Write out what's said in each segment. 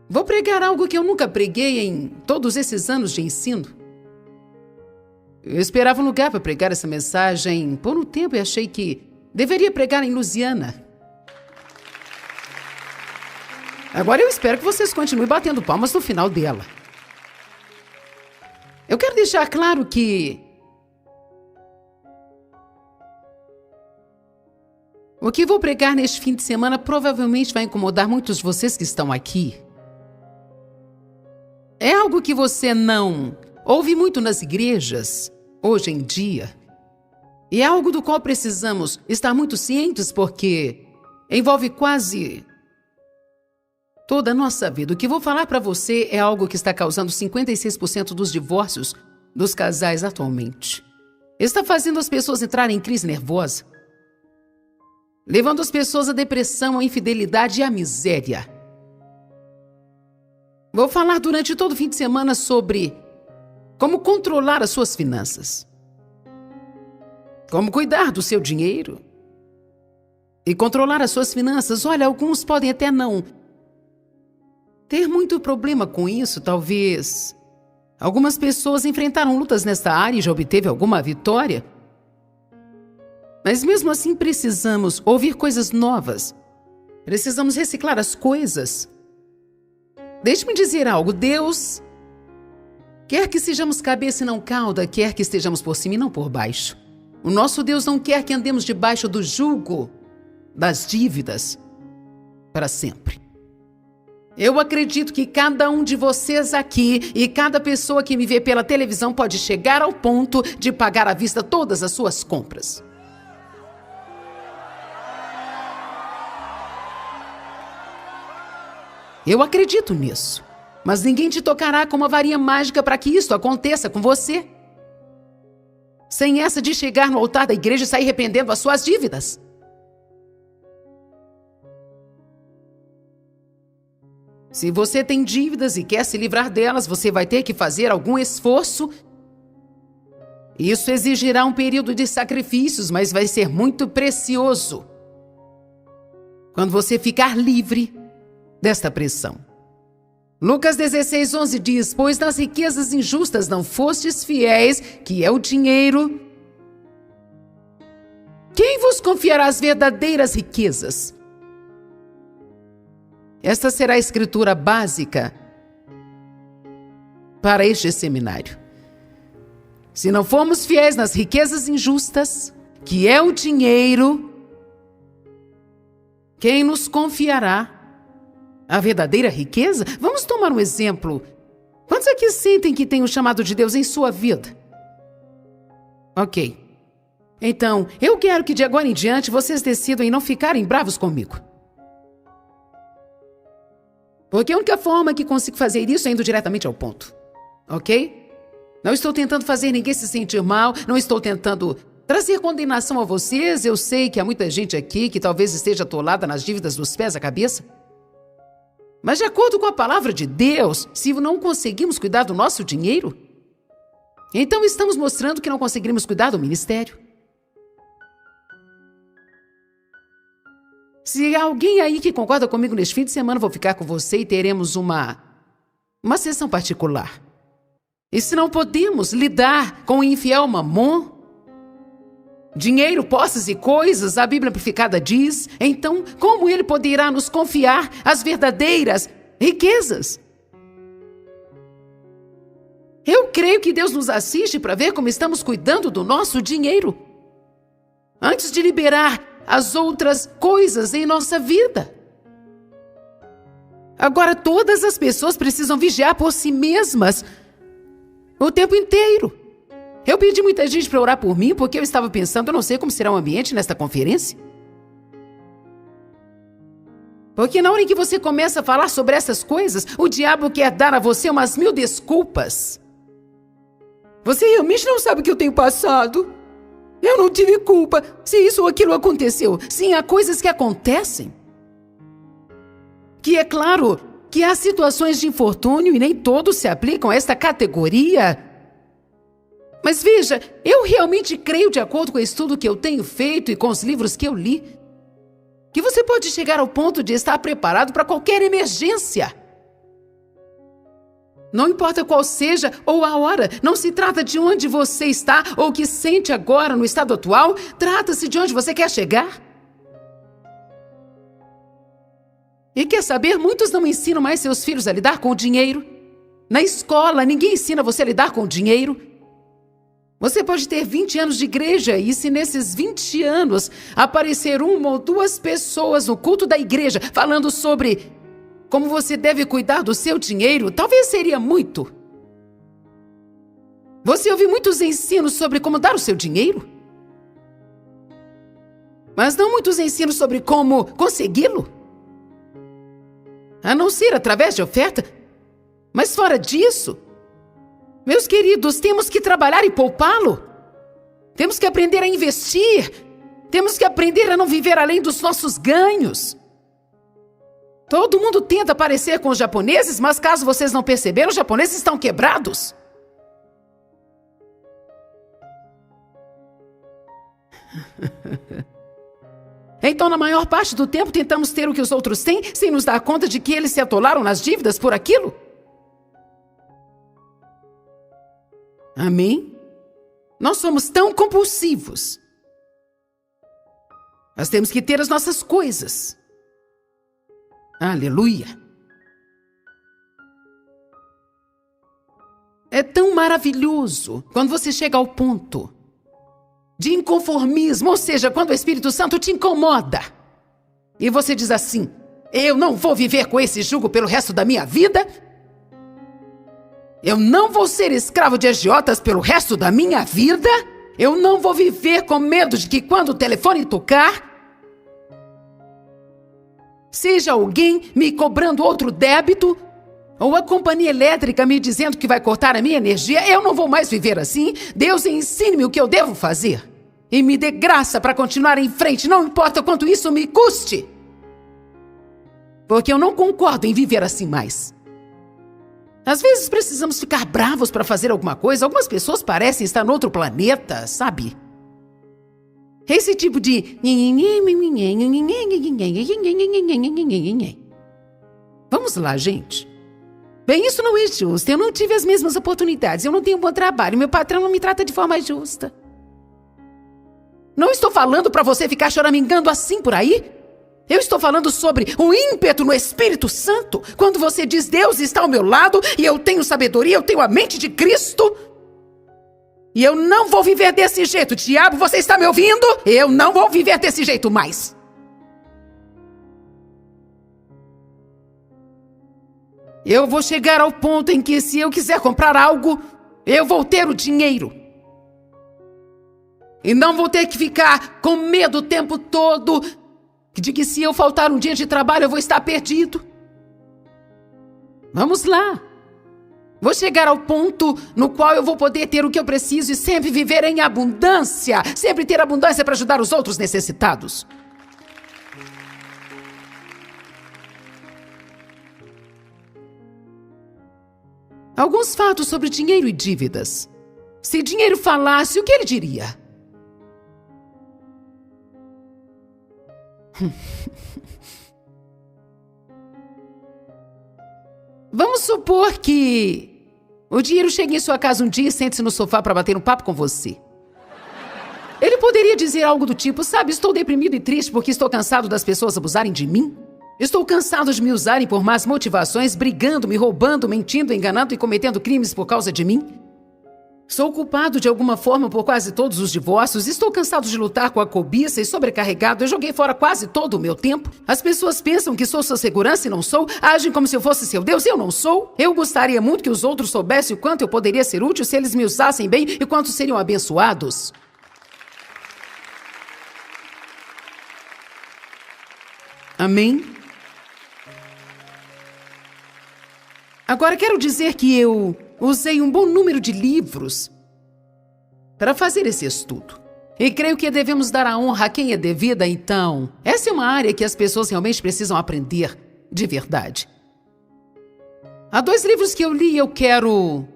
Vou pregar algo que eu nunca preguei em todos esses anos de ensino. Eu esperava um lugar para pregar essa mensagem por um tempo e achei que deveria pregar em Louisiana. Agora eu espero que vocês continuem batendo palmas no final dela. Eu quero deixar claro que o que vou pregar neste fim de semana provavelmente vai incomodar muitos de vocês que estão aqui. É algo que você não ouve muito nas igrejas hoje em dia. E é algo do qual precisamos estar muito cientes porque envolve quase toda a nossa vida. O que vou falar para você é algo que está causando 56% dos divórcios dos casais atualmente. Está fazendo as pessoas entrarem em crise nervosa, levando as pessoas à depressão, à infidelidade e à miséria. Vou falar durante todo o fim de semana sobre como controlar as suas finanças, como cuidar do seu dinheiro e controlar as suas finanças. Olha, alguns podem até não ter muito problema com isso, talvez. Algumas pessoas enfrentaram lutas nesta área e já obteve alguma vitória. Mas mesmo assim precisamos ouvir coisas novas. Precisamos reciclar as coisas. Deixe-me dizer algo. Deus quer que sejamos cabeça e não cauda, quer que estejamos por cima e não por baixo. O nosso Deus não quer que andemos debaixo do jugo das dívidas para sempre. Eu acredito que cada um de vocês aqui e cada pessoa que me vê pela televisão pode chegar ao ponto de pagar à vista todas as suas compras. Eu acredito nisso, mas ninguém te tocará com uma varinha mágica para que isso aconteça com você. Sem essa de chegar no altar da igreja e sair arrependendo as suas dívidas. Se você tem dívidas e quer se livrar delas, você vai ter que fazer algum esforço. Isso exigirá um período de sacrifícios, mas vai ser muito precioso quando você ficar livre desta pressão. Lucas 16:11 diz: pois nas riquezas injustas não fostes fiéis, que é o dinheiro. Quem vos confiará as verdadeiras riquezas? Esta será a escritura básica para este seminário. Se não formos fiéis nas riquezas injustas, que é o dinheiro, quem nos confiará a verdadeira riqueza? Vamos tomar um exemplo. Quantos aqui sentem que tem o chamado de Deus em sua vida? Ok. Então, eu quero que de agora em diante vocês decidam em não ficarem bravos comigo. Porque a única forma que consigo fazer isso é indo diretamente ao ponto. Ok? Não estou tentando fazer ninguém se sentir mal, não estou tentando trazer condenação a vocês. Eu sei que há muita gente aqui que talvez esteja atolada nas dívidas dos pés à cabeça. Mas de acordo com a palavra de Deus, se não conseguimos cuidar do nosso dinheiro, então estamos mostrando que não conseguiremos cuidar do ministério. Se há alguém aí que concorda comigo neste fim de semana, vou ficar com você e teremos uma sessão particular. E se não podemos lidar com o infiel Mamon, dinheiro, posses e coisas, a Bíblia Amplificada diz, então como ele poderá nos confiar as verdadeiras riquezas? Eu creio que Deus nos assiste para ver como estamos cuidando do nosso dinheiro, antes de liberar as outras coisas em nossa vida. Agora, todas as pessoas precisam vigiar por si mesmas o tempo inteiro. Eu pedi muita gente para orar por mim, porque eu estava pensando, eu não sei como será o ambiente nesta conferência. Porque na hora em que você começa a falar sobre essas coisas, o diabo quer dar a você umas 1000 desculpas. Você realmente não sabe o que eu tenho passado? Eu não tive culpa se isso ou aquilo aconteceu. Sim, há coisas que acontecem. Que é claro que há situações de infortúnio e nem todos se aplicam a esta categoria. Mas veja, eu realmente creio, de acordo com o estudo que eu tenho feito e com os livros que eu li, que você pode chegar ao ponto de estar preparado para qualquer emergência. Não importa qual seja ou a hora, não se trata de onde você está ou o que sente agora no estado atual, trata-se de onde você quer chegar. E quer saber, muitos não ensinam mais seus filhos a lidar com o dinheiro. Na escola, ninguém ensina você a lidar com o dinheiro. Você pode ter 20 anos de igreja e se nesses 20 anos aparecer uma ou duas pessoas no culto da igreja falando sobre como você deve cuidar do seu dinheiro, talvez seria muito. Você ouve muitos ensinos sobre como dar o seu dinheiro, mas não muitos ensinos sobre como consegui-lo. A não ser através de oferta. Mas fora disso, meus queridos, temos que trabalhar e poupá-lo. Temos que aprender a investir. Temos que aprender a não viver além dos nossos ganhos. Todo mundo tenta parecer com os japoneses, mas caso vocês não perceberam, os japoneses estão quebrados. Então, na maior parte do tempo, tentamos ter o que os outros têm, sem nos dar conta de que eles se atolaram nas dívidas por aquilo. Amém? Nós somos tão compulsivos. Nós temos que ter as nossas coisas. Aleluia! É tão maravilhoso quando você chega ao ponto de inconformismo, ou seja, quando o Espírito Santo te incomoda. E você diz assim, eu não vou viver com esse jugo pelo resto da minha vida. Eu não vou ser escravo de agiotas pelo resto da minha vida. Eu não vou viver com medo de que quando o telefone tocar, seja alguém me cobrando outro débito, ou a companhia elétrica me dizendo que vai cortar a minha energia. Eu não vou mais viver assim. Deus ensine-me o que eu devo fazer. E me dê graça para continuar em frente, não importa quanto isso me custe. Porque eu não concordo em viver assim mais. Às vezes precisamos ficar bravos para fazer alguma coisa. Algumas pessoas parecem estar em outro planeta, sabe? Esse tipo de... Vamos lá, gente. Bem, isso não é justo. Eu não tive as mesmas oportunidades. Eu não tenho um bom trabalho. Meu patrão não me trata de forma justa. Não estou falando para você ficar choramingando assim por aí. Eu estou falando sobre o ímpeto no Espírito Santo. Quando você diz, Deus está ao meu lado e eu tenho sabedoria, eu tenho a mente de Cristo. E eu não vou viver desse jeito. Diabo, você está me ouvindo? Eu não vou viver desse jeito mais. Eu vou chegar ao ponto em que, se eu quiser comprar algo, eu vou ter o dinheiro. E não vou ter que ficar com medo o tempo todo de que, se eu faltar um dia de trabalho, eu vou estar perdido. Vamos lá. Vou chegar ao ponto no qual eu vou poder ter o que eu preciso e sempre viver em abundância. Sempre ter abundância para ajudar os outros necessitados. Alguns fatos sobre dinheiro e dívidas. Se dinheiro falasse, o que ele diria? Vamos supor que o dinheiro chegue em sua casa um dia e sente-se no sofá para bater um papo com você. Ele poderia dizer algo do tipo, sabe, estou deprimido e triste porque estou cansado das pessoas abusarem de mim. Estou cansado de me usarem por más motivações, brigando, me roubando, mentindo, enganando e cometendo crimes por causa de mim. Sou culpado de alguma forma por quase todos os divórcios. Estou cansado de lutar com a cobiça e sobrecarregado. Eu joguei fora quase todo o meu tempo. As pessoas pensam que sou sua segurança e não sou. Agem como se eu fosse seu Deus e eu não sou. Eu gostaria muito que os outros soubessem o quanto eu poderia ser útil se eles me usassem bem e quanto seriam abençoados. Amém? Agora quero dizer que eu usei um bom número de livros para fazer esse estudo. E creio que devemos dar a honra a quem é devida, então. Essa é uma área que as pessoas realmente precisam aprender de verdade. Há 2 livros que eu li e eu quero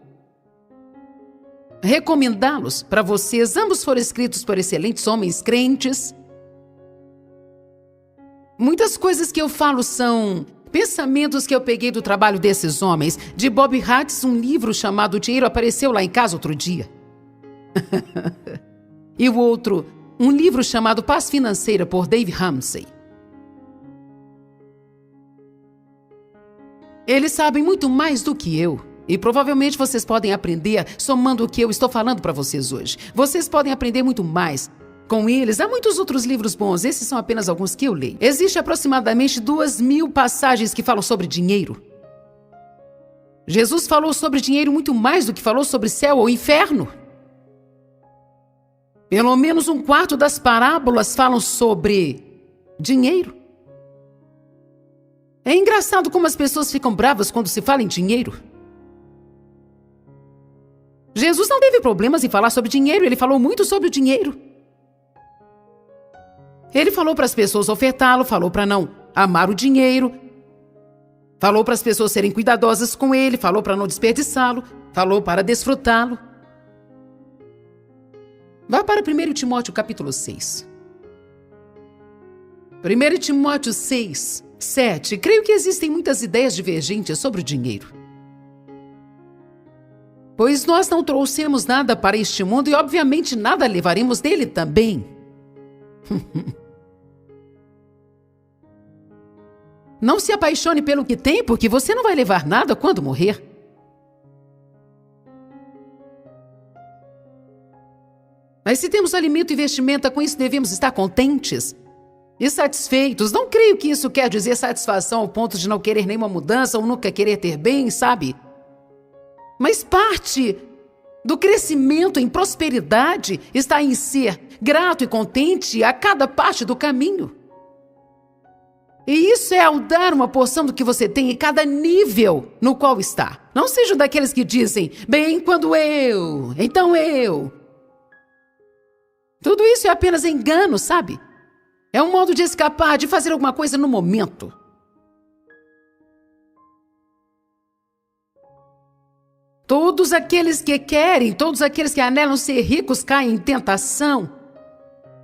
recomendá-los para vocês. Ambos foram escritos por excelentes homens crentes. Muitas coisas que eu falo são Pensamentos que eu peguei do trabalho desses homens. De Bob Hatz, um livro chamado O Dinheiro apareceu lá em casa outro dia. E o outro, um livro chamado Paz Financeira, por Dave Ramsey. Eles sabem muito mais do que eu. E provavelmente vocês podem aprender somando o que eu estou falando para vocês hoje. Vocês podem aprender muito mais com eles. Há muitos outros livros bons, esses são apenas alguns que eu leio. Existe aproximadamente 2.000 passagens que falam sobre dinheiro. Jesus falou sobre dinheiro muito mais do que falou sobre céu ou inferno. Pelo menos um quarto das parábolas falam sobre dinheiro. É engraçado como as pessoas ficam bravas quando se fala em dinheiro. Jesus não teve problemas em falar sobre dinheiro, ele falou muito sobre o dinheiro. Ele falou para as pessoas ofertá-lo, falou para não amar o dinheiro, falou para as pessoas serem cuidadosas com ele, falou para não desperdiçá-lo, falou para desfrutá-lo. Vá para 1 Timóteo capítulo 6. 1 Timóteo 6, 7. Creio que existem muitas ideias divergentes sobre o dinheiro. Pois nós não trouxemos nada para este mundo e obviamente nada levaremos dele também. Não se apaixone pelo que tem, porque você não vai levar nada quando morrer. Mas se temos alimento e vestimenta, com isso devemos estar contentes e satisfeitos. Não creio que isso quer dizer satisfação ao ponto de não querer nenhuma mudança ou nunca querer ter bem, sabe? Mas parte do crescimento em prosperidade está em ser grato e contente a cada parte do caminho. E isso é ao dar uma porção do que você tem em cada nível no qual está. Não seja daqueles que dizem, bem, quando eu, então eu. Tudo isso é apenas engano, sabe? É um modo de escapar, de fazer alguma coisa no momento. Todos aqueles que querem, todos aqueles que anelam ser ricos caem em tentação,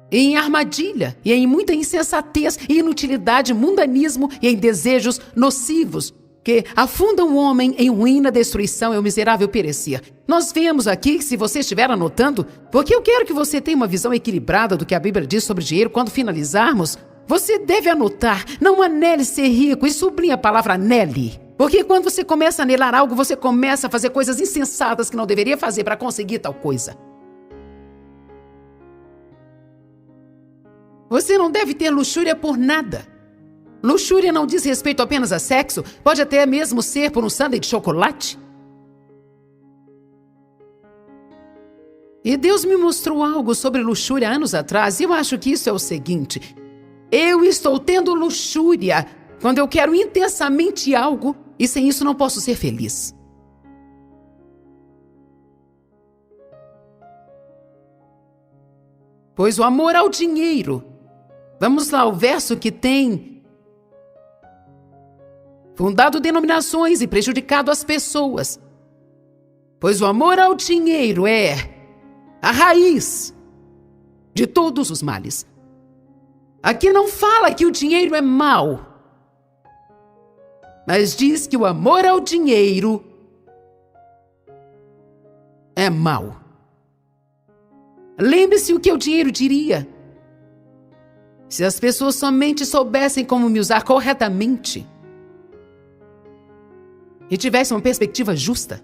em armadilha, e em muita insensatez e inutilidade, mundanismo e em desejos nocivos, que afundam o homem em ruína, destruição e o miserável perecer. Nós vemos aqui, se você estiver anotando, porque eu quero que você tenha uma visão equilibrada do que a Bíblia diz sobre dinheiro. Quando finalizarmos, você deve anotar, não anele ser rico, e sublinhe a palavra anele. Porque quando você começa a anelar algo, você começa a fazer coisas insensatas que não deveria fazer para conseguir tal coisa. Você não deve ter luxúria por nada. Luxúria não diz respeito apenas a sexo, pode até mesmo ser por um sundae de chocolate. E Deus me mostrou algo sobre luxúria anos atrás, e eu acho que isso é o seguinte: eu estou tendo luxúria quando eu quero intensamente algo, e sem isso não posso ser feliz. Pois o amor ao dinheiro. Vamos lá, o verso que tem fundado denominações e prejudicado as pessoas. Pois o amor ao dinheiro é a raiz de todos os males. Aqui não fala que o dinheiro é mau, mas diz que o amor ao dinheiro é mau. Lembre-se o que o dinheiro diria. Se as pessoas somente soubessem como me usar corretamente e tivessem uma perspectiva justa.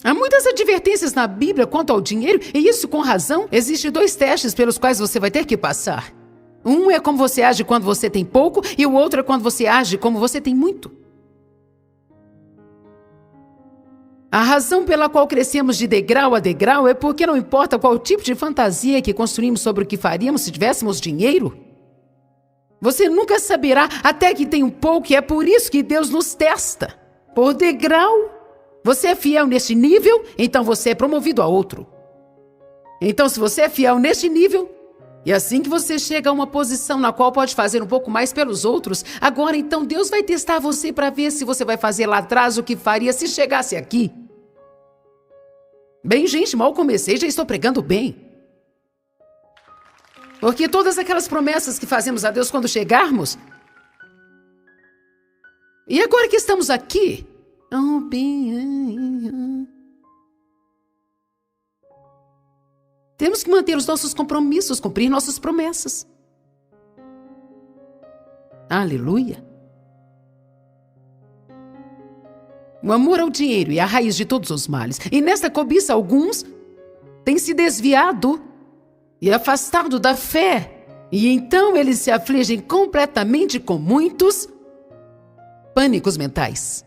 Há muitas advertências na Bíblia quanto ao dinheiro, e isso com razão. Existem 2 testes pelos quais você vai ter que passar. Um é como você age quando você tem pouco, e o outro é quando você age como você tem muito. A razão pela qual crescemos de degrau a degrau é porque não importa qual tipo de fantasia que construímos sobre o que faríamos se tivéssemos dinheiro, você nunca saberá até que tem um pouco, e é por isso que Deus nos testa. Por degrau, você é fiel neste nível, então você é promovido a outro. Então, se você é fiel neste nível, e assim que você chega a uma posição na qual pode fazer um pouco mais pelos outros, agora então Deus vai testar você para ver se você vai fazer lá atrás o que faria se chegasse aqui. Bem, gente, mal comecei, já estou pregando bem. Porque todas aquelas promessas que fazemos a Deus quando chegarmos, E agora que estamos aqui, temos que manter os nossos compromissos, cumprir nossas promessas. Aleluia! O amor ao dinheiro é a raiz de todos os males. E nesta cobiça, alguns têm se desviado e afastado da fé. E então eles se afligem completamente com muitos pânicos mentais.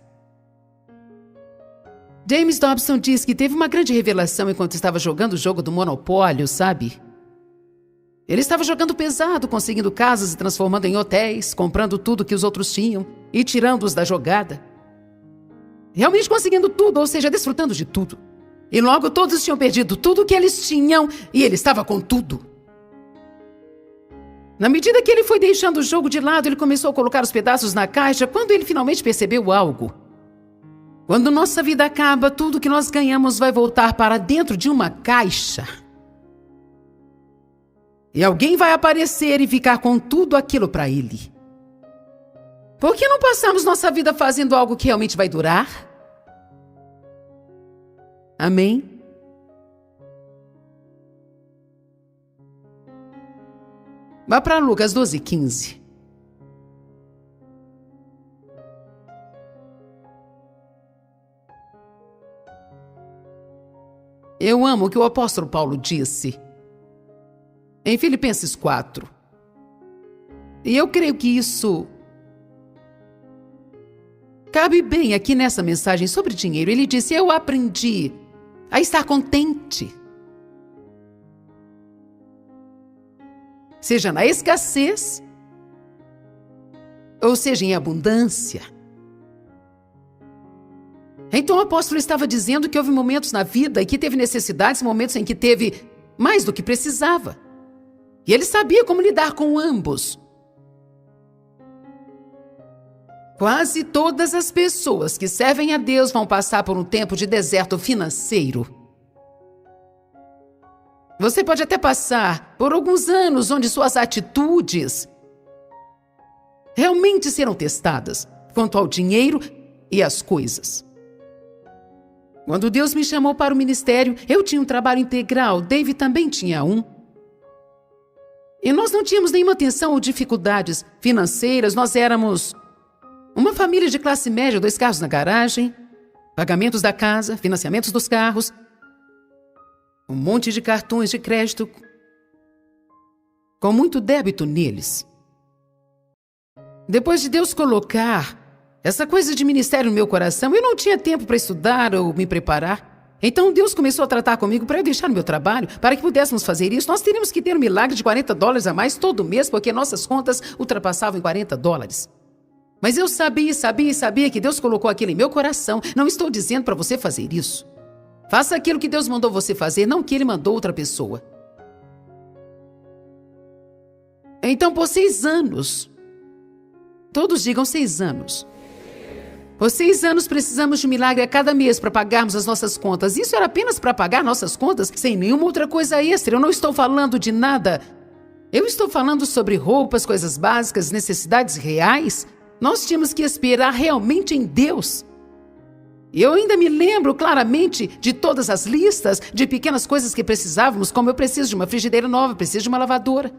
James Dobson diz que teve uma grande revelação enquanto estava jogando o jogo do Monopólio, sabe? Ele estava jogando pesado, conseguindo casas e transformando em hotéis, comprando tudo que os outros tinham e tirando-os da jogada. Realmente conseguindo tudo, ou seja, desfrutando de tudo. E logo todos tinham perdido tudo que eles tinham e ele estava com tudo. Na medida que ele foi deixando o jogo de lado, ele começou a colocar os pedaços na caixa quando ele finalmente percebeu algo. Quando nossa vida acaba, tudo que nós ganhamos vai voltar para dentro de uma caixa. E alguém vai aparecer e ficar com tudo aquilo para ele. Por que não passamos nossa vida fazendo algo que realmente vai durar? Amém? Vá para Lucas 12:15. Eu amo o que o apóstolo Paulo disse em Filipenses 4. E eu creio que isso cabe bem aqui nessa mensagem sobre dinheiro. Ele disse: eu aprendi a estar contente, seja na escassez, ou seja em abundância. Então o apóstolo estava dizendo que houve momentos na vida em que teve necessidades, momentos em que teve mais do que precisava. E ele sabia como lidar com ambos. Quase todas as pessoas que servem a Deus vão passar por um tempo de deserto financeiro. Você pode até passar por alguns anos onde suas atitudes realmente serão testadas quanto ao dinheiro e às coisas. Quando Deus me chamou para o ministério, eu tinha um trabalho integral, Dave também tinha um. E nós não tínhamos nenhuma tensão ou dificuldades financeiras, nós éramos uma família de classe média, 2 carros na garagem, pagamentos da casa, financiamentos dos carros, um monte de cartões de crédito, com muito débito neles. Depois de Deus colocar essa coisa de ministério no meu coração, eu não tinha tempo para estudar ou me preparar. Então Deus começou a tratar comigo para eu deixar o meu trabalho, para que pudéssemos fazer isso. Nós teríamos que ter um milagre de $40 a mais todo mês, porque nossas contas ultrapassavam em $40. Mas eu sabia que Deus colocou aquilo em meu coração. Não estou dizendo para você fazer isso. Faça aquilo que Deus mandou você fazer, não que Ele mandou outra pessoa. Então, por 6 anos, todos digam 6 anos. Por 6 anos precisamos de um milagre a cada mês para pagarmos as nossas contas. Isso era apenas para pagar nossas contas, sem nenhuma outra coisa extra. Eu não estou falando de nada. Eu estou falando sobre roupas, coisas básicas, necessidades reais. Nós tínhamos que esperar realmente em Deus. Eu ainda me lembro claramente de todas as listas de pequenas coisas que precisávamos, como eu preciso de uma frigideira nova, preciso de uma lavadora.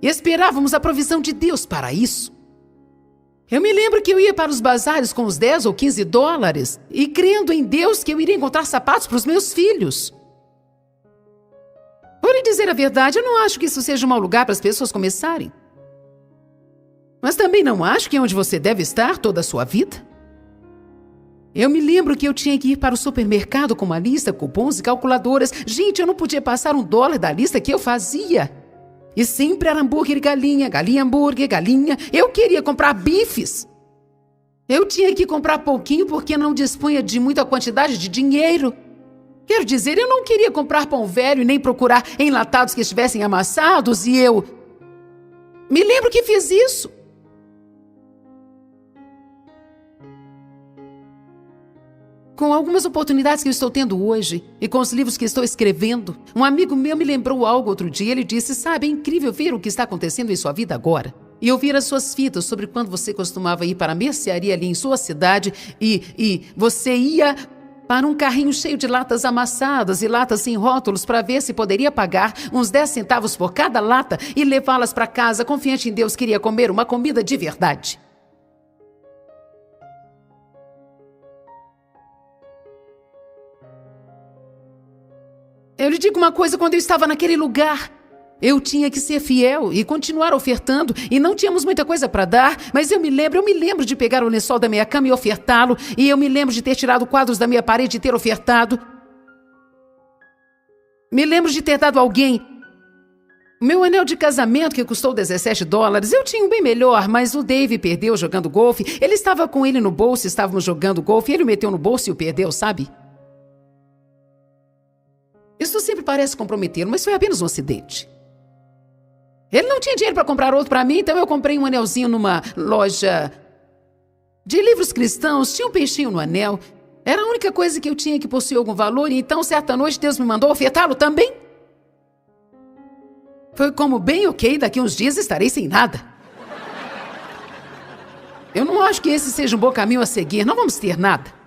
E esperávamos a provisão de Deus para isso. Eu me lembro que eu ia para os bazares com os $10 ou $15 e crendo em Deus que eu iria encontrar sapatos para os meus filhos. Por lhe dizer a verdade, eu não acho que isso seja um mau lugar para as pessoas começarem. Mas também não acho que é onde você deve estar toda a sua vida. Eu me lembro que eu tinha que ir para o supermercado com uma lista, cupons e calculadoras. Gente, eu não podia passar $1 da lista que eu fazia. E sempre era hambúrguer e galinha, galinha, hambúrguer, galinha. Eu queria comprar bifes. Eu tinha que comprar pouquinho porque não dispunha de muita quantidade de dinheiro. Quero dizer, eu não queria comprar pão velho e nem procurar enlatados que estivessem amassados e eu me lembro que fiz isso. Com algumas oportunidades que eu estou tendo hoje e com os livros que estou escrevendo, um amigo meu me lembrou algo outro dia. Ele disse: sabe, é incrível ver o que está acontecendo em sua vida agora. e ouvir as suas fitas sobre quando você costumava ir para a mercearia ali em sua cidade e você ia para um carrinho cheio de latas amassadas e latas sem rótulos para ver se poderia pagar uns 10 centavos por cada lata e levá-las para casa, confiante em Deus, queria comer uma comida de verdade. Eu lhe digo uma coisa, quando eu estava naquele lugar, eu tinha que ser fiel e continuar ofertando, e não tínhamos muita coisa para dar, mas eu me lembro de pegar o lençol da minha cama e ofertá-lo, e eu me lembro de ter tirado quadros da minha parede e ter ofertado. Me lembro de ter dado a alguém meu anel de casamento, que custou $17. Eu tinha um bem melhor, mas o Dave perdeu jogando golfe. Ele estava com ele no bolso, estávamos jogando golfe, ele o meteu no bolso e o perdeu, sabe? Isso sempre parece comprometê-lo, mas foi apenas um acidente. Ele não tinha dinheiro para comprar outro para mim, então eu comprei um anelzinho numa loja de livros cristãos. Tinha um peixinho no anel. Era a única coisa que eu tinha que possuía algum valor, e então certa noite Deus me mandou ofertá-lo também. Foi como, bem ok, daqui uns dias estarei sem nada. Eu não acho que esse seja um bom caminho a seguir, não vamos ter nada.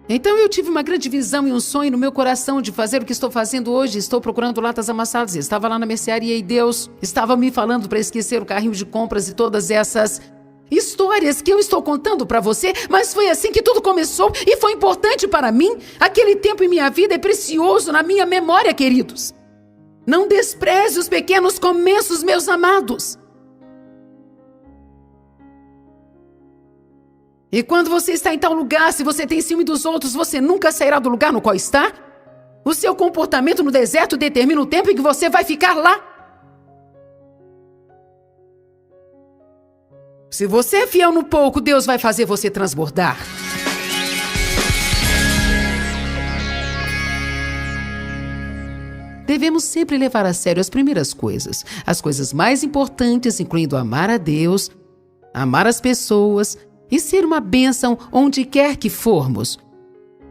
Então eu tive uma grande visão e um sonho no meu coração de fazer o que estou fazendo hoje. Estou procurando latas amassadas. Eu estava lá na mercearia e Deus estava me falando para esquecer o carrinho de compras e todas essas histórias que eu estou contando para você. Mas foi assim que tudo começou e foi importante para mim. Aquele tempo em minha vida é precioso na minha memória, queridos. Não despreze os pequenos começos, meus amados. E quando você está em tal lugar, se você tem ciúme dos outros, você nunca sairá do lugar no qual está? O seu comportamento no deserto determina o tempo em que você vai ficar lá. Se você é fiel no pouco, Deus vai fazer você transbordar. Devemos sempre levar a sério as primeiras coisas, as coisas mais importantes, incluindo amar a Deus, amar as pessoas e ser uma bênção onde quer que formos.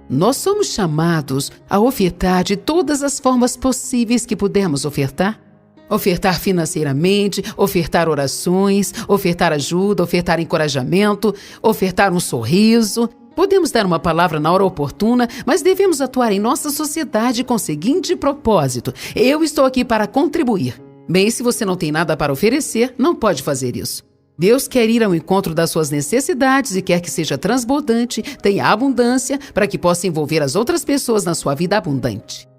Nós somos chamados a ofertar de todas as formas possíveis que pudermos ofertar. Ofertar financeiramente, ofertar orações, ofertar ajuda, ofertar encorajamento, ofertar um sorriso. Podemos dar uma palavra na hora oportuna, mas devemos atuar em nossa sociedade com o seguinte propósito: eu estou aqui para contribuir. Bem, se você não tem nada para oferecer, não pode fazer isso. Deus quer ir ao encontro das suas necessidades e quer que seja transbordante, tenha abundância, para que possa envolver as outras pessoas na sua vida abundante.